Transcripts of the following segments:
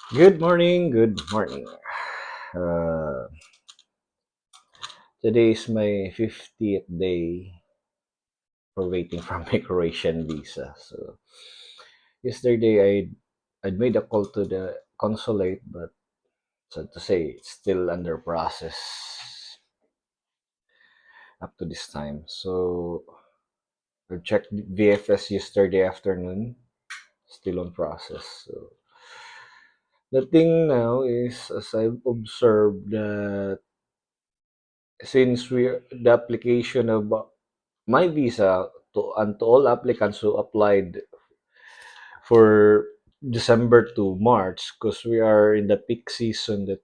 Good morning, good morning. Uh, Today is my 50th day for waiting for my Croatian visa. So yesterday I'd made a call to the consulate, but sad to say it's still under process up to this time. So I checked VFS yesterday afternoon, still on process. So the thing now is, as I've observed that since the application of my visa to all applicants who applied for December to March, because we are in the peak season that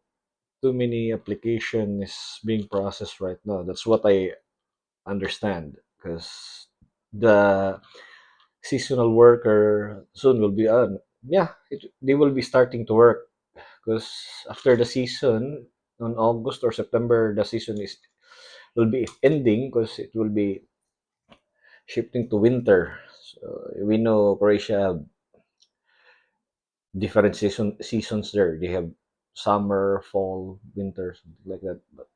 too many application is being processed right now. That's what I understand, because the seasonal worker soon will be on. Yeah, they will be starting to work because after the season on August or September, the season is will be ending because it will be shifting to winter. So we know Croatia have different seasons there. They have summer, fall, winter, something like that. But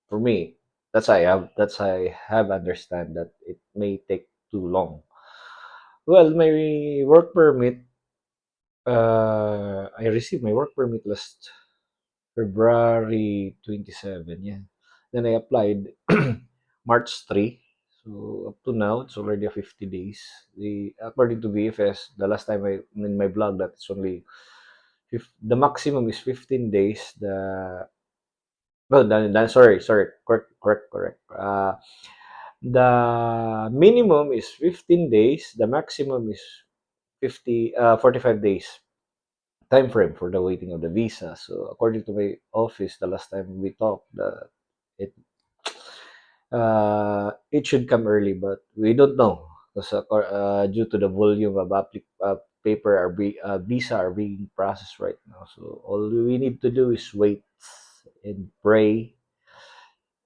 for me, that's I have understand that it may take too long. Well, my work permit. I received my work permit last February 27. Yeah. Then I applied March 3. So up to now, it's already a 50 days. According to VFS, the last time I in my blog that it's only the maximum is 15 days. Sorry, correct. The minimum is 15 days. The maximum is 45 days time frame for the waiting of the visa. So according to my office, the last time we talked, it it should come early, but we don't know because due to the volume of paper visa are being processed right now. So all we need to do is wait and pray.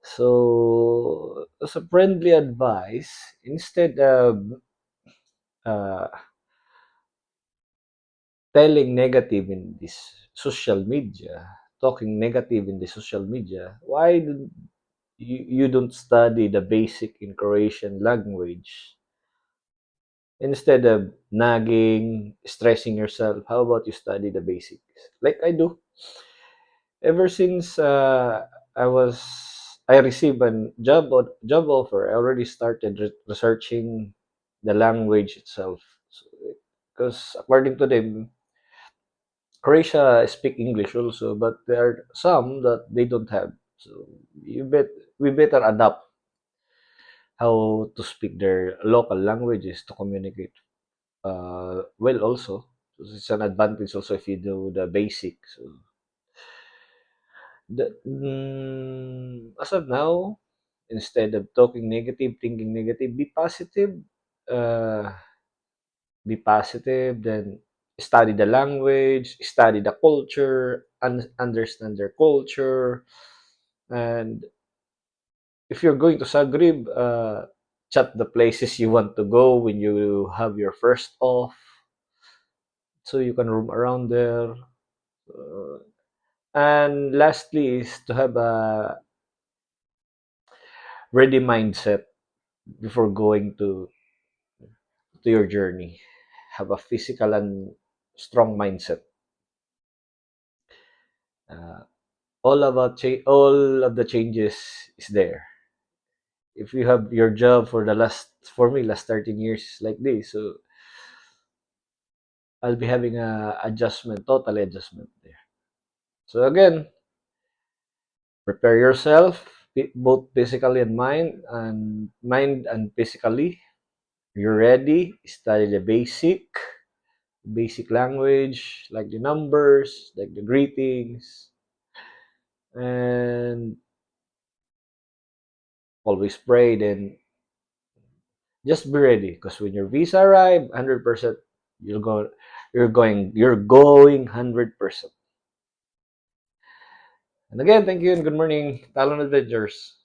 So as a friendly advice, instead of uh, telling negative in this social media, talking negative in the social media, why you don't study the basic in Croatian language? Instead of nagging, stressing yourself, how about you study the basics? Like I do. Ever since I received a job offer, I already started researching the language itself. Because according to them, Croatia speak English also, but there are some that they don't have. So we better adapt how to speak their local languages to communicate well also. So it's an advantage also if you do the basics. So as of now, instead of talking negative, thinking negative, be positive. Uh, be positive, then study the language, study the culture, understand their culture. And if you're going to Zagreb, chat the places you want to go when you have your first off, so you can roam around there. Uh, and lastly is to have a ready mindset before going to your journey. Have a physical and strong mindset. Uh, all of the changes is there. If you have your job for the last 13 years like this, so I'll be having a total adjustment there. So again, prepare yourself both physically and mind and physically. You're ready. Study the basic language, like the numbers, like the greetings, and always pray. Then just be ready, because when your visa arrive, 100%, you're going, you're going 100%. And again, thank you and good morning, Talon Adventures.